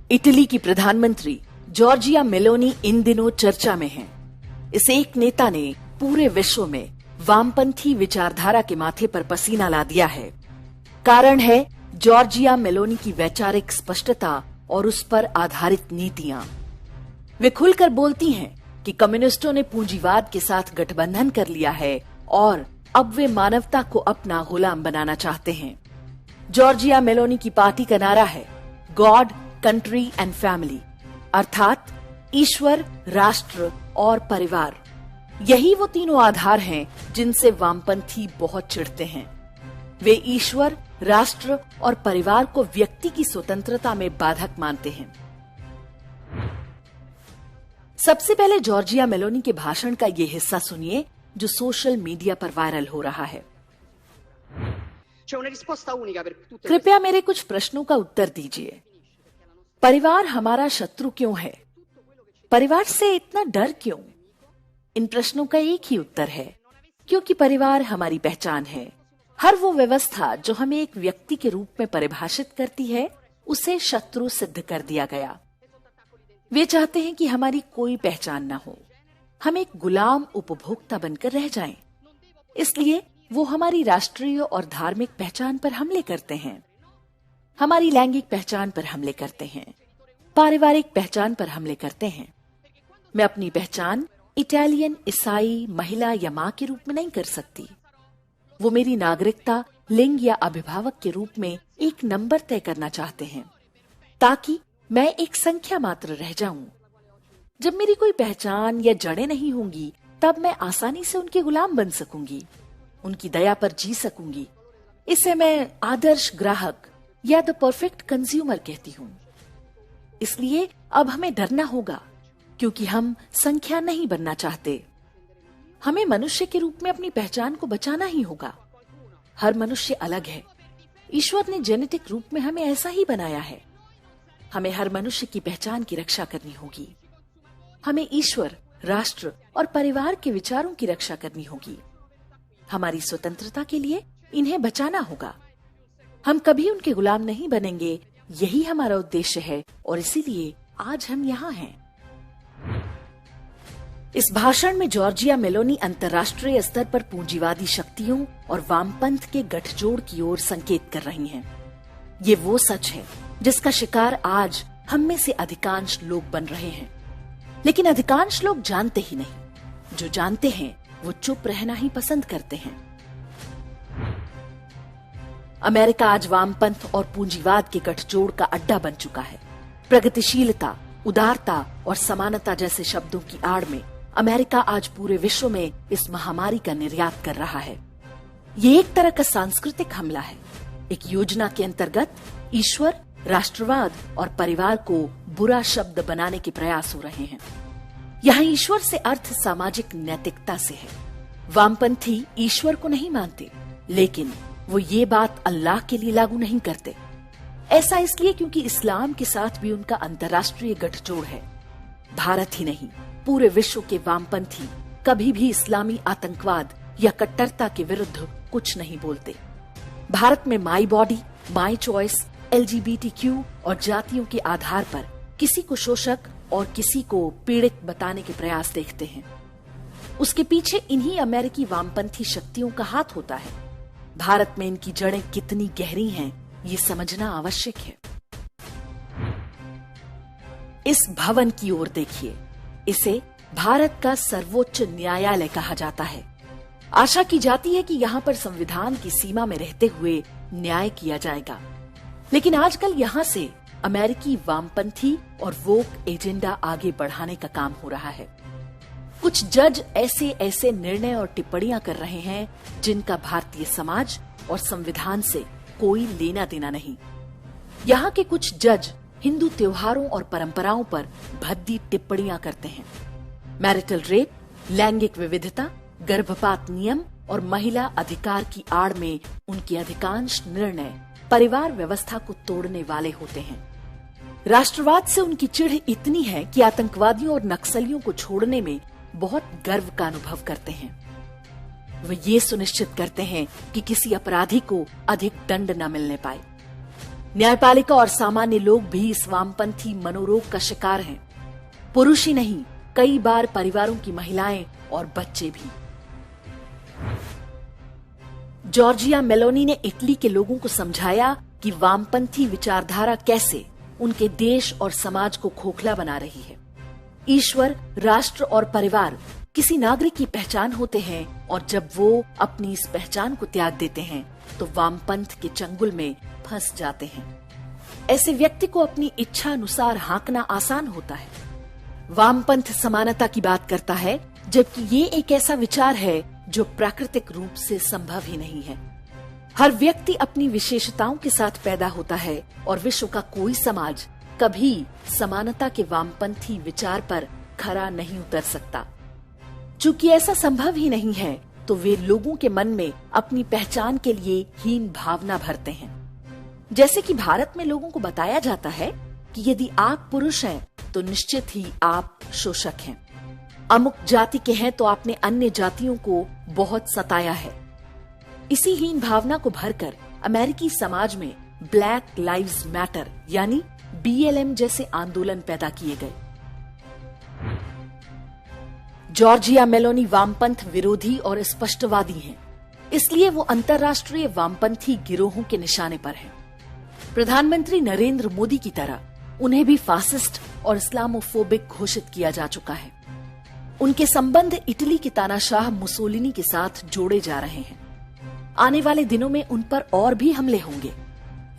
Italy की प्रधानमंत्री Giorgia Meloni इन दिनों चर्चा में हैं। इस एक नेता ने पूरे विश्व में वामपंथी विचारधारा के माथे पर पसीना ला दिया है। कारण है जॉर्जिया मेलोनी की वैचारिक स्पष्टता और उस पर आधारित नीतियां। वे खुलकर बोलती हैं कि कम्युनिस्टों ने पूंजीवाद के साथ गठबंधन कर लिया है और अब वे मानवता को अपना गुलाम बनाना चाहते हैं। जॉर्जिया मेलोनी की पार्टी का नारा है गॉड, कंट्री एंड फैमिली, अर्थात ईश्वर, राष्ट्र और परिवार। यही वो तीनों आधार हैं जिनसे वामपंथी बहुत चिढ़ते हैं। वे ईश्वर, राष्ट्र और परिवार को व्यक्ति की स्वतंत्रता में बाधक मानते हैं। सबसे पहले जॉर्जिया मेलोनी के भाषण का ये हिस्सा सुनिए जो सोशल मीडिया पर वायरल हो रहा है। कृपया मेरे कुछ प्रश्नों का उत्तर दीजिए। परिवार हमारा शत्रु क्यों है? परिवार से इतना डर क्यों? इन प्रश्नों का एक ही उत्तर है, क्योंकि परिवार हमारी पहचान है। हर वो व्यवस्था जो हमें एक व्यक्ति के रूप में परिभाषित करती है, उसे शत्रु सिद्ध कर दिया गया। वे चाहते हैं कि हमारी कोई पहचान न हो, हम एक गुलाम उपभोक्ता बनकर रह जाएं। इसलिए वो हमारी राष्ट्रीय और धार्मिक पहचान पर हमले करते हैं, हमारी लैंगिक पहचान पर हमले करते हैं, पारिवारिक पहचान पर हमले करते हैं। मैं अपनी पहचान इटालियन, ईसाई, महिला या माँ के रूप में नहीं कर सकती। वो मेरी नागरिकता, लिंग या अभिभावक के रूप में एक नंबर तय करना चाहते हैं, ताकि मैं एक संख्या मात्र रह जाऊं। जब मेरी कोई पहचान या जड़ें नहीं होंगी, तब मैं आसानी से उनके गुलाम बन सकूंगी, उनकी दया पर जी सकूंगी। इसे मैं आदर्श ग्राहक या द परफेक्ट कंज्यूमर कहती हूँ। इसलिए अब हमें डरना होगा, क्योंकि हम संख्या नहीं बनना चाहते। हमें मनुष्य के रूप में अपनी पहचान को बचाना ही होगा। हर मनुष्य अलग है। ईश्वर ने जेनेटिक रूप में हमें ऐसा ही बनाया है। हमें हर मनुष्य की पहचान की रक्षा करनी होगी। हमें ईश्वर, राष्ट्र और परिवार के विचारों की रक्षा करनी होगी। हमारी स्वतंत्रता के लिए इन्हें बचाना होगा। हम कभी उनके गुलाम नहीं बनेंगे, यही हमारा उद्देश्य है और इसीलिए आज हम यहाँ हैं। इस भाषण में जॉर्जिया मेलोनी अंतर्राष्ट्रीय स्तर पर पूंजीवादी शक्तियों और वामपंथ के गठजोड़ की ओर संकेत कर रही हैं। ये वो सच है जिसका शिकार आज हम में से अधिकांश लोग बन रहे हैं। लेकिन अधिकांश लोग जानते ही नहीं। जो जानते हैं वो चुप रहना ही पसंद करते हैं। अमेरिका आज वामपंथ और पूंजीवाद के गठजोड़ का अड्डा बन चुका है। प्रगतिशीलता, उदारता और समानता जैसे शब्दों की आड़ में अमेरिका आज पूरे विश्व में इस महामारी का निर्यात कर रहा है। ये एक तरह का सांस्कृतिक हमला है। एक योजना के अंतर्गत ईश्वर, राष्ट्रवाद और परिवार को बुरा शब्द बनाने के प्रयास हो रहे हैं। यहाँ ईश्वर से अर्थ सामाजिक नैतिकता से है। वामपंथी ईश्वर को नहीं मानते, लेकिन वो ये बात अल्लाह के लिए लागू नहीं करते। ऐसा इसलिए क्योंकि इस्लाम के साथ भी उनका अंतर्राष्ट्रीय गठजोड़ है। भारत ही नहीं, पूरे विश्व के वामपंथी कभी भी इस्लामी आतंकवाद या कट्टरता के विरुद्ध कुछ नहीं बोलते। भारत में my body, my choice, LGBTQ और जातियों के आधार पर किसी को शोषक और किसी को पीड़ित बताने के प्रयास देखते हैं। उसके पीछे इन्हीं अमेरिकी वामपंथी शक्तियों का हाथ होता है। भारत में इनकी जड़ें कितनी गहरी हैं, ये समझना आवश्यक है। इस भवन की ओर देखिए। इसे भारत का सर्वोच्च न्यायालय कहा जाता है। आशा की जाती है कि यहाँ पर संविधान की सीमा में रहते हुए न्याय किया जाएगा। लेकिन आजकल यहाँ से अमेरिकी वामपंथी और वोक एजेंडा आगे बढ़ाने का काम हो रहा है। कुछ जज ऐसे ऐसे निर्णय और टिप्पणियां कर रहे हैं जिनका भारतीय समाज और संविधान से कोई लेना देना नहीं। यहाँ के कुछ जज हिंदू त्योहारों और परंपराओं पर भद्दी टिप्पणियां करते हैं। मैरिटल रेप, लैंगिक विविधता, गर्भपात नियम और महिला अधिकार की आड़ में उनके अधिकांश निर्णय परिवार व्यवस्था को तोड़ने वाले होते हैं। राष्ट्रवाद से उनकी चिढ़ इतनी है कि आतंकवादियों और नक्सलियों को छोड़ने में बहुत गर्व का अनुभव करते हैं। वे ये सुनिश्चित करते हैं कि किसी अपराधी को अधिक दंड न मिलने पाए। न्यायपालिका और सामान्य लोग भी इस वामपंथी मनोरोग का शिकार हैं। पुरुष ही नहीं, कई बार परिवारों की महिलाएं और बच्चे भी। जॉर्जिया मेलोनी ने इटली के लोगों को समझाया कि वामपंथी विचारधारा कैसे उनके देश और समाज को खोखला बना रही है। ईश्वर, राष्ट्र और परिवार किसी नागरिक की पहचान होते हैं और जब वो अपनी इस पहचान को त्याग देते हैं तो वामपंथ के चंगुल में फंस जाते हैं। ऐसे व्यक्ति को अपनी इच्छा अनुसार हाँकना आसान होता है। वामपंथ समानता की बात करता है, जबकि ये एक ऐसा विचार है जो प्राकृतिक रूप से संभव ही नहीं है। हर व्यक्ति अपनी विशेषताओं के साथ पैदा होता है और विश्व का कोई समाज कभी समानता के वामपंथी विचार पर खरा नहीं उतर सकता। चूंकि ऐसा संभव ही नहीं है, तो वे लोगों के मन में अपनी पहचान के लिए हीन भावना भरते हैं। जैसे कि भारत में लोगों को बताया जाता है कि यदि आप पुरुष हैं तो निश्चित ही आप शोषक हैं। अमुक जाति के हैं तो आपने अन्य जातियों को बहुत सताया है। इसी हीन भावना को भरकर अमेरिकी समाज में ब्लैक लाइव्स मैटर यानी BLM जैसे आंदोलन पैदा किए गए। जॉर्जिया मेलोनी वामपंथ विरोधी और स्पष्टवादी हैं, इसलिए वो अंतर्राष्ट्रीय वामपंथी गिरोहों के निशाने पर हैं। प्रधानमंत्री नरेंद्र मोदी की तरह उन्हें भी फासिस्ट और इस्लामोफोबिक घोषित किया जा चुका है। उनके संबंध इटली के तानाशाह मुसोलिनी के साथ जोड़े जा रहे हैं। आने वाले दिनों में उन पर और भी हमले होंगे,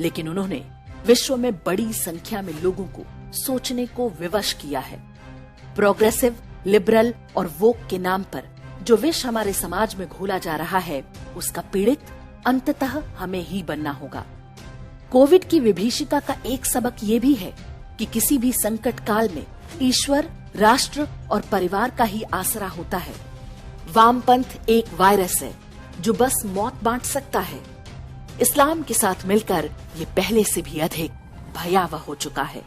लेकिन उन्होंने विश्व में बड़ी संख्या में लोगों को सोचने को विवश किया है। प्रोग्रेसिव, लिबरल और वोक के नाम पर जो विष हमारे समाज में घोला जा रहा है, उसका पीड़ित अंततः हमें ही बनना होगा। कोविड की विभीषिका का एक सबक ये भी है कि किसी भी संकट काल में ईश्वर, राष्ट्र और परिवार का ही आसरा होता है। वामपंथ एक वायरस है जो बस मौत बांट सकता है। इस्लाम के साथ मिलकर ये पहले से भी अधिक भयावह हो चुका है।